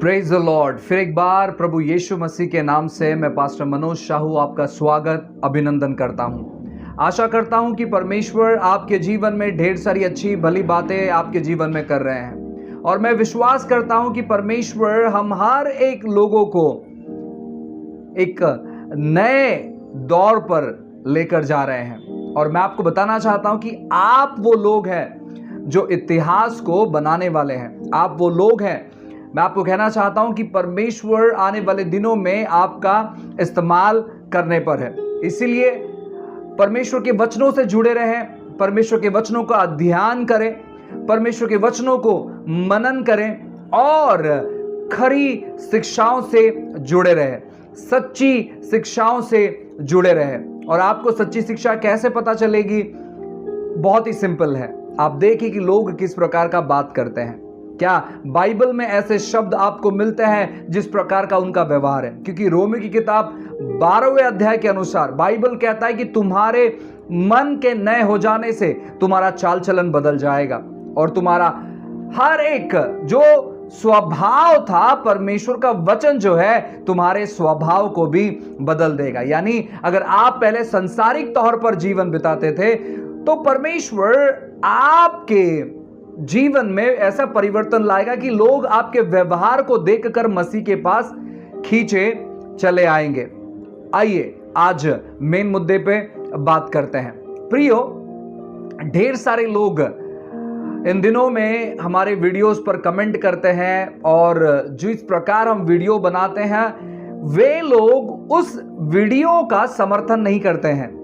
Praise the Lord. फिर एक बार प्रभु यीशु मसीह के नाम से मैं पास्टर मनोज शाहू आपका स्वागत अभिनंदन करता हूं। आशा करता हूं कि परमेश्वर आपके जीवन में ढेर सारी अच्छी भली बातें आपके जीवन में कर रहे हैं, और मैं विश्वास करता हूं कि परमेश्वर हम हर एक लोगों को एक नए दौर पर लेकर जा रहे हैं। और मैं आपको बताना चाहता हूं कि आप वो लोग हैं जो इतिहास को बनाने वाले हैं। आप वो लोग हैं, मैं आपको कहना चाहता हूं कि परमेश्वर आने वाले दिनों में आपका इस्तेमाल करने पर है। इसीलिए परमेश्वर के वचनों से जुड़े रहें, परमेश्वर के वचनों का अध्ययन करें, परमेश्वर के वचनों को मनन करें और खरी शिक्षाओं से जुड़े रहें, सच्ची शिक्षाओं से जुड़े रहें। और आपको सच्ची शिक्षा कैसे पता चलेगी? बहुत ही सिंपल है। आप देखिए कि लोग किस प्रकार का बात करते हैं। क्या बाइबल में ऐसे शब्द आपको मिलते हैं जिस प्रकार का उनका व्यवहार है? क्योंकि रोमी की किताब 12वें अध्याय के अनुसार बाइबल कहता है कि तुम्हारे मन के नए हो जाने से तुम्हारा चाल चलन बदल जाएगा, और तुम्हारा हर एक जो स्वभाव था, परमेश्वर का वचन जो है तुम्हारे स्वभाव को भी बदल देगा। यानी अगर आप पहले संसारिक तौर पर जीवन बिताते थे, तो परमेश्वर आपके जीवन में ऐसा परिवर्तन लाएगा कि लोग आपके व्यवहार को देखकर मसीह के पास खींचे चले आएंगे। आइए आज मेन मुद्दे पे बात करते हैं। प्रियो, ढेर सारे लोग इन दिनों में हमारे वीडियोस पर कमेंट करते हैं, और जिस प्रकार हम वीडियो बनाते हैं वे लोग उस वीडियो का समर्थन नहीं करते हैं।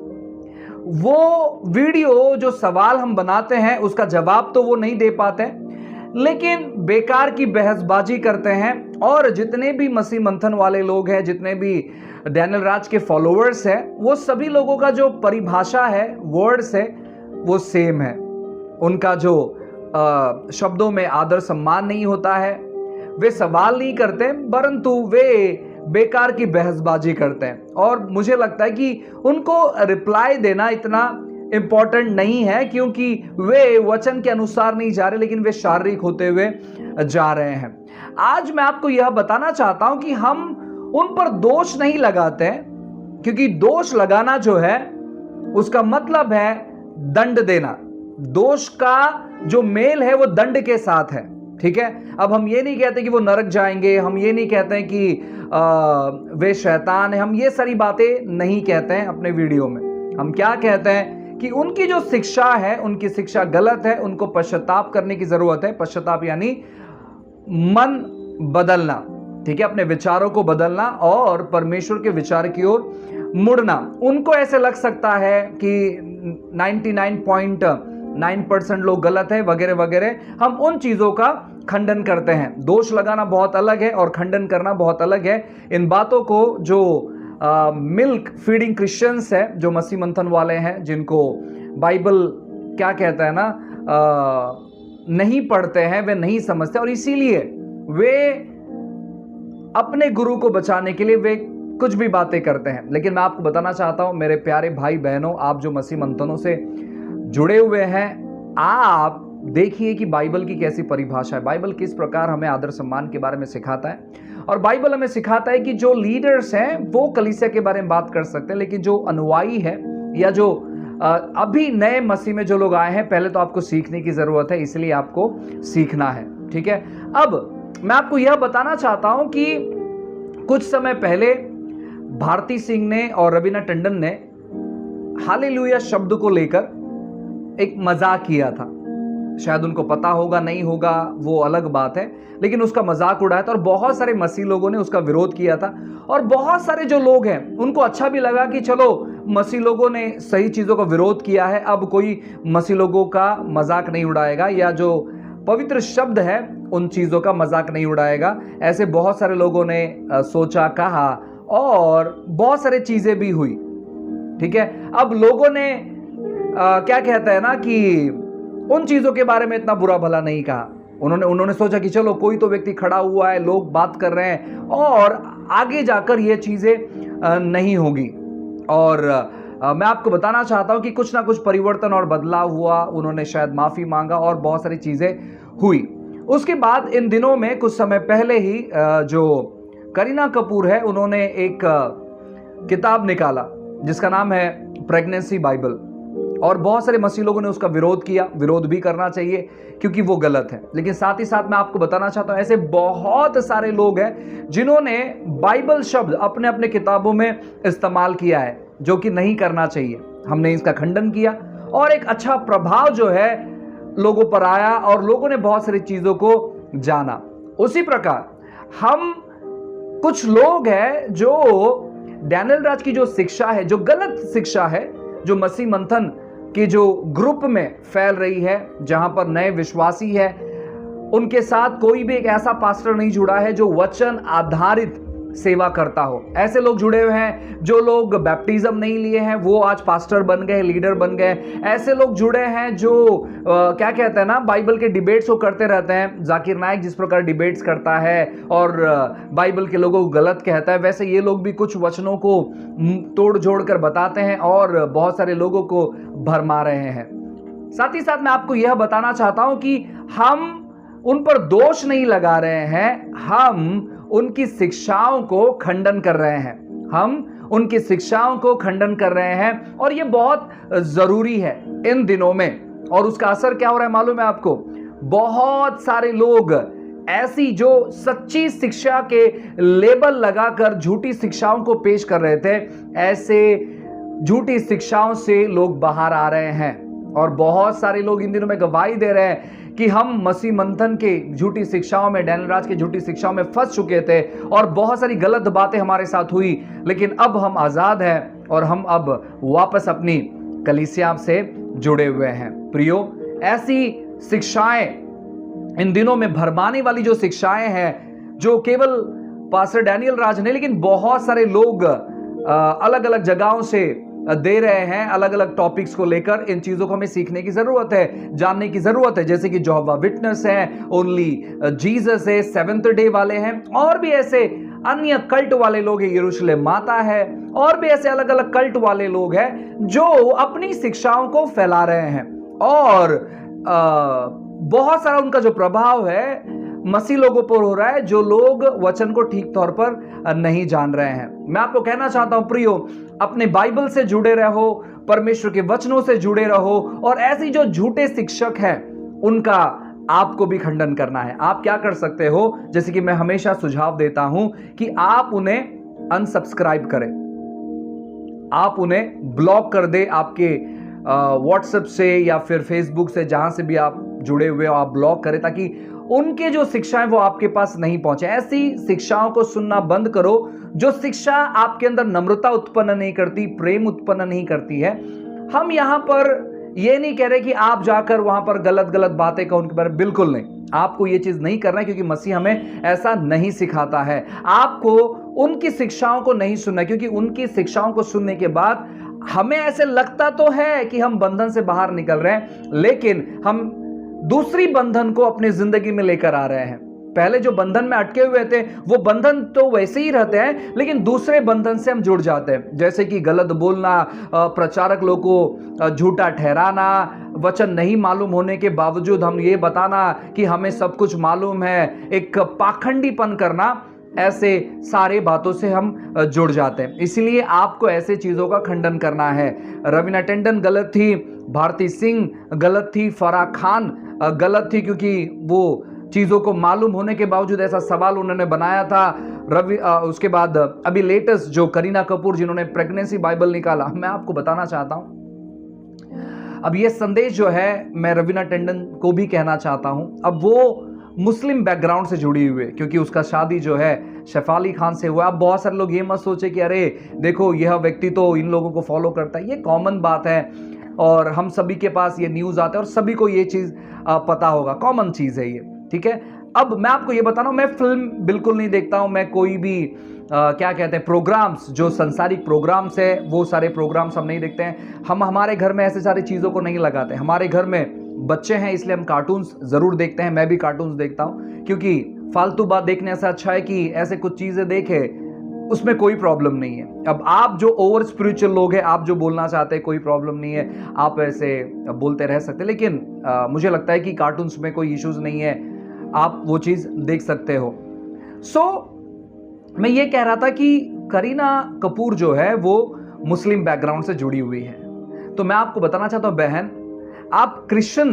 वो वीडियो जो सवाल हम बनाते हैं उसका जवाब तो वो नहीं दे पाते, लेकिन बेकार की बहसबाजी करते हैं। और जितने भी मसीह मंथन वाले लोग हैं, जितने भी डैनियल राज के फॉलोअर्स हैं, वो सभी लोगों का जो परिभाषा है, वर्ड्स है, वो सेम है। उनका जो शब्दों में आदर सम्मान नहीं होता है। वे सवाल नहीं करते, परंतु वे बेकार की बहसबाजी करते हैं। और मुझे लगता है कि उनको रिप्लाई देना इतना इंपॉर्टेंट नहीं है, क्योंकि वे वचन के अनुसार नहीं जा रहे, लेकिन वे शारीरिक होते हुए जा रहे हैं। आज मैं आपको यह बताना चाहता हूं कि हम उन पर दोष नहीं लगाते हैं, क्योंकि दोष लगाना जो है उसका मतलब है दंड देना। दोष का जो मेल है वो दंड के साथ है, ठीक है। अब हम ये नहीं कहते कि वो नरक जाएंगे, हम ये नहीं कहते हैं कि वे शैतान है, हम ये सारी बातें नहीं कहते हैं अपने वीडियो में। हम क्या कहते हैं कि उनकी जो शिक्षा है, उनकी शिक्षा गलत है, उनको पश्चाताप करने की जरूरत है। पश्चाताप यानी मन बदलना, ठीक है, अपने विचारों को बदलना और परमेश्वर के विचार की ओर मुड़ना। उनको ऐसे लग सकता है कि 99.9% लोग गलत है वगैरह वगैरह। हम उन चीजों का खंडन करते हैं। दोष लगाना बहुत अलग है और खंडन करना बहुत अलग है। इन बातों को जो मिल्क फीडिंग क्रिश्चियंस है, जो मसीह मंथन वाले हैं, जिनको बाइबल क्या कहता है ना, नहीं पढ़ते हैं, वे नहीं समझते, और इसीलिए वे अपने गुरु को बचाने के लिए वे कुछ भी बातें करते हैं। लेकिन मैं आपको बताना चाहता हूं, मेरे प्यारे भाई बहनों, आप जो मसीह मंथनों से जुड़े हुए हैं, आप देखिए कि बाइबल की कैसी परिभाषा है, बाइबल किस प्रकार हमें आदर सम्मान के बारे में सिखाता है। और बाइबल हमें सिखाता है कि जो लीडर्स हैं वो कलीसिया के बारे में बात कर सकते हैं, लेकिन जो अनुयायी है या जो अभी नए मसीह में जो लोग आए हैं, पहले तो आपको सीखने की जरूरत है, इसलिए आपको सीखना है, ठीक है। अब मैं आपको यह बताना चाहता हूं कि कुछ समय पहले भारती सिंह ने और रवीना टंडन ने हालेलुया शब्द को लेकर एक मजाक किया था। शायद उनको पता होगा, नहीं होगा, वो अलग बात है, लेकिन उसका मजाक उड़ाया था और बहुत सारे मसीह लोगों ने उसका विरोध किया था। और बहुत सारे जो लोग हैं उनको अच्छा भी लगा कि चलो मसीह लोगों ने सही चीज़ों का विरोध किया है, अब कोई मसीह लोगों का मजाक नहीं उड़ाएगा, या जो पवित्र शब्द है उन चीज़ों का मजाक नहीं उड़ाएगा। ऐसे बहुत सारे लोगों ने सोचा, कहा, और बहुत सारी चीज़ें भी हुई, ठीक है। अब लोगों ने क्या कहता है ना कि उन चीजों के बारे में इतना बुरा भला नहीं कहा। उन्होंने सोचा कि चलो कोई तो व्यक्ति खड़ा हुआ है, लोग बात कर रहे हैं, और आगे जाकर ये चीजें नहीं होगी। और मैं आपको बताना चाहता हूं कि कुछ ना कुछ परिवर्तन और बदलाव हुआ। उन्होंने शायद माफी मांगा और बहुत सारी चीजें हुई। उसके बाद इन दिनों में कुछ समय पहले ही जो करीना कपूर है उन्होंने एक किताब निकाला जिसका नाम है प्रेगनेंसी बाइबल, और बहुत सारे मसीह लोगों ने उसका विरोध किया। विरोध भी करना चाहिए क्योंकि वो गलत है, लेकिन साथ ही साथ मैं आपको बताना चाहता हूं ऐसे बहुत सारे लोग हैं जिन्होंने बाइबल शब्द अपने अपने किताबों में इस्तेमाल किया है, जो कि नहीं करना चाहिए। हमने इसका खंडन किया और एक अच्छा प्रभाव जो है लोगों पर आया और लोगों ने बहुत सारी चीजों को जाना। उसी प्रकार हम कुछ लोग हैं जो डैनियल राज की जो शिक्षा है, जो गलत शिक्षा है, जो मसीह मंथन की जो ग्रुप में फैल रही है, जहां पर नए विश्वासी है, उनके साथ कोई भी एक ऐसा पास्टर नहीं जुड़ा है जो वचन आधारित सेवा करता हो। ऐसे लोग जुड़े हुए हैं जो लोग बैप्टिज्म नहीं लिए हैं, वो आज पास्टर बन गए, लीडर बन गए। ऐसे लोग जुड़े हैं जो क्या कहते हैं ना, बाइबल के डिबेट्स वो करते रहते हैं। जाकिर नाइक जिस प्रकार डिबेट्स करता है और बाइबल के लोगों को गलत कहता है, वैसे ये लोग भी कुछ वचनों को तोड़ जोड़ कर बताते हैं और बहुत सारे लोगों को भरमा रहे हैं। साथ ही साथ मैं आपको यह बताना चाहता हूं कि हम उन पर दोष नहीं लगा रहे हैं, हम उनकी शिक्षाओं को खंडन कर रहे हैं। हम उनकी शिक्षाओं को खंडन कर रहे हैं और यह बहुत जरूरी है इन दिनों में। और उसका असर क्या हो रहा है मालूम है आपको? बहुत सारे लोग ऐसी जो सच्ची शिक्षा के लेबल लगाकर झूठी शिक्षाओं को पेश कर रहे थे, ऐसे झूठी शिक्षाओं से लोग बाहर आ रहे हैं। और बहुत सारे लोग इन दिनों में गवाही दे रहे हैं कि हम मसीह मंथन के झूठी शिक्षाओं में, डैनियल राज की झूठी शिक्षाओं में फंस चुके थे और बहुत सारी गलत बातें हमारे साथ हुई, लेकिन अब हम आजाद हैं और हम अब वापस अपनी कलीसिया से जुड़े हुए हैं। प्रियो, ऐसी शिक्षाएं इन दिनों में भरमाने वाली जो शिक्षाएं हैं, जो केवल पास्टर डैनियल राज ने, लेकिन बहुत सारे लोग अलग अलग जगहों से दे रहे हैं, अलग अलग टॉपिक्स को लेकर, इन चीजों को हमें सीखने की जरूरत है, जानने की जरूरत है। जैसे कि जोहवा विटनेस है, ओनली जीसस है, सेवेंथ डे वाले हैं, और भी ऐसे अन्य कल्ट वाले लोग हैं, यरूशलेम माता है, और भी ऐसे अलग अलग कल्ट वाले लोग हैं जो अपनी शिक्षाओं को फैला रहे हैं। और बहुत सारा उनका जो प्रभाव है मसीह लोगों पर हो रहा है, जो लोग वचन को ठीक तौर पर नहीं जान रहे हैं। मैं आपको कहना चाहता हूं प्रियो, अपने बाइबल से जुड़े रहो, परमेश्वर के वचनों से जुड़े रहो, और ऐसी जो झूठे शिक्षक हैं उनका आपको भी खंडन करना है। आप क्या कर सकते हो? जैसे कि मैं हमेशा सुझाव देता हूं कि आप उन्हें अनसब्सक्राइब करें, आप उन्हें ब्लॉक कर दे, आपके व्हाट्सएप से या फिर फेसबुक से, जहां से भी आप जुड़े हुए हो, आप ब्लॉक करें, ताकि उनके जो शिक्षाएं वो आपके पास नहीं पहुंचे। ऐसी शिक्षाओं को सुनना बंद करो जो शिक्षा आपके अंदर नम्रता उत्पन्न नहीं करती, प्रेम उत्पन्न नहीं करती है। हम यहां पर ये नहीं कह रहे कि आप जाकर वहां पर गलत गलत बातें कहो उनके बारे में, बिल्कुल नहीं। आपको ये चीज नहीं करना है, क्योंकि मसीह हमें ऐसा नहीं सिखाता है। आपको उनकी शिक्षाओं को नहीं सुनना है, क्योंकि उनकी शिक्षाओं को सुनने के बाद हमें ऐसे लगता तो है कि हम बंधन से बाहर निकल रहे हैं, लेकिन हम दूसरी बंधन को अपनी जिंदगी में लेकर आ रहे हैं। पहले जो बंधन में अटके हुए थे वो बंधन तो वैसे ही रहते हैं, लेकिन दूसरे बंधन से हम जुड़ जाते हैं, जैसे कि गलत बोलना, प्रचारक लोगों को झूठा ठहराना, वचन नहीं मालूम होने के बावजूद हम ये बताना कि हमें सब कुछ मालूम है, एक पाखंडीपन करना। ऐसे सारे बातों से हम जुड़ जाते हैं। इसलिए आपको ऐसे चीजों का खंडन करना है। रवीना टंडन गलत थी, भारती सिंह गलत थी, फराह खान गलत थी, क्योंकि वो चीजों को मालूम होने के बावजूद ऐसा सवाल उन्होंने बनाया था। उसके बाद अभी लेटेस्ट जो करीना कपूर जिन्होंने प्रेगनेंसी बाइबल निकाला, मैं आपको बताना चाहता हूं, अब ये संदेश जो है मैं रवीना टंडन को भी कहना चाहता हूं। अब वो मुस्लिम बैकग्राउंड से जुड़ी हुई है, क्योंकि उसका शादी जो है शेफाली खान से हुआ। अब बहुत सारे लोग ये मत सोचे कि अरे देखो यह व्यक्ति तो इन लोगों को फॉलो करता है, ये कॉमन बात है और हम सभी के पास ये न्यूज़ आता है और सभी को ये चीज़ पता होगा, कॉमन चीज़ है ये, ठीक है। अब मैं आपको ये बता रहा हूँ, मैं फिल्म बिल्कुल नहीं देखता हूँ, मैं कोई भी क्या कहते हैं प्रोग्राम्स, जो संसारिक प्रोग्राम्स है वो सारे प्रोग्राम्स हम नहीं देखते हैं। हम हमारे घर में ऐसे सारी चीज़ों को नहीं लगाते। हमारे घर में बच्चे हैं इसलिए हम कार्टून्स ज़रूर देखते हैं, मैं भी कार्टून्स देखता हूँ, क्योंकि फालतू बात देखने से अच्छा है कि ऐसे कुछ चीज़ें देखें, उसमें कोई प्रॉब्लम नहीं है। अब आप जो ओवर स्पिरिचुअल लोग हैं, आप जो बोलना चाहते हैं कोई प्रॉब्लम नहीं है, आप ऐसे बोलते रह सकते हैं, लेकिन मुझे लगता है कि कार्टून्स में कोई इश्यूज़ नहीं है। आप वो चीज़ देख सकते हो। मैं ये कह रहा था कि करीना कपूर जो है वो मुस्लिम बैकग्राउंड से जुड़ी हुई है। तो मैं आपको बताना चाहता हूँ बहन, आप क्रिश्चियन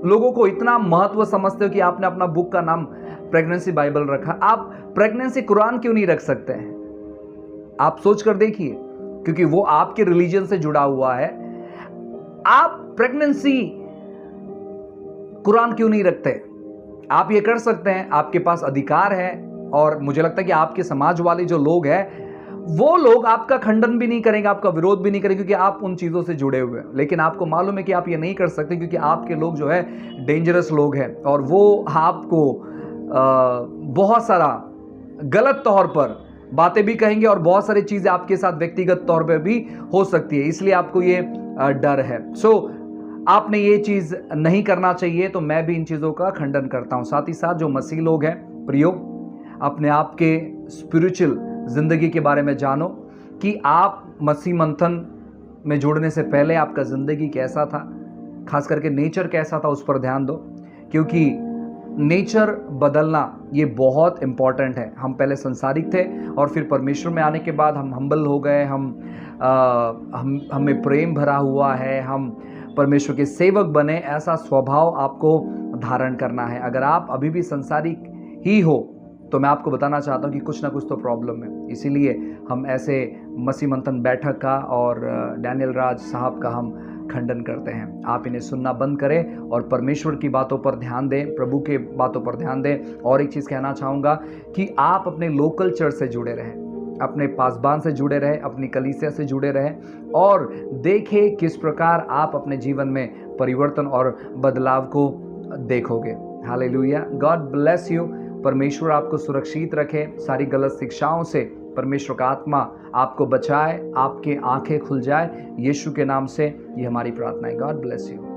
लोगों को इतना महत्व समझते हो कि आपने अपना बुक का नाम प्रेगनेंसी बाइबल रखा। आप प्रेगनेंसी कुरान क्यों नहीं रख सकते हैं? आप सोच कर देखिए, क्योंकि वो आपके रिलीजन से जुड़ा हुआ है। आप प्रेगनेंसी कुरान क्यों नहीं रखते? आप ये कर सकते हैं, आपके पास अधिकार है। और मुझे लगता है कि आपके समाज वाले जो लोग हैं वो लोग आपका खंडन भी नहीं करेंगे, आपका विरोध भी नहीं करेंगे, क्योंकि आप उन चीज़ों से जुड़े हुए हैं। लेकिन आपको मालूम है कि आप ये नहीं कर सकते, क्योंकि आपके लोग जो है डेंजरस लोग हैं और वो आपको बहुत सारा गलत तौर पर बातें भी कहेंगे और बहुत सारी चीज़ें आपके साथ व्यक्तिगत तौर पर भी हो सकती है। इसलिए आपको ये डर है। आपने ये चीज़ नहीं करना चाहिए। तो मैं भी इन चीज़ों का खंडन करता हूँ। साथ ही साथ जो मसीह लोग हैं, प्रियो, अपने आप के स्पिरिचुअल ज़िंदगी के बारे में जानो कि आप मसीह मंथन में जुड़ने से पहले आपका ज़िंदगी कैसा था, खास करके नेचर कैसा था, उस पर ध्यान दो, क्योंकि नेचर बदलना ये बहुत इम्पॉर्टेंट है। हम पहले संसारिक थे और फिर परमेश्वर में आने के बाद हम हम्बल हो गए, हमें प्रेम भरा हुआ है, हम परमेश्वर के सेवक बने। ऐसा स्वभाव आपको धारण करना है। अगर आप अभी भी संसारिक ही हो तो मैं आपको बताना चाहता हूँ कि कुछ ना कुछ तो प्रॉब्लम है। इसीलिए हम ऐसे मसीह मंथन बैठक का और डैनियल राज साहब का हम खंडन करते हैं। आप इन्हें सुनना बंद करें और परमेश्वर की बातों पर ध्यान दें, प्रभु के बातों पर ध्यान दें। और एक चीज़ कहना चाहूँगा कि आप अपने लोकल चर्च से जुड़े रहें, अपने पासबान से जुड़े रहें, अपनी कलीसिया से जुड़े रहें और देखें किस प्रकार आप अपने जीवन में परिवर्तन और बदलाव को देखोगे। हालेलुया। God bless you. परमेश्वर आपको सुरक्षित रखे, सारी गलत शिक्षाओं से परमेश्वर का आत्मा आपको बचाए, आपके आंखें खुल जाए। यीशु के नाम से ये हमारी प्रार्थना है। God bless you.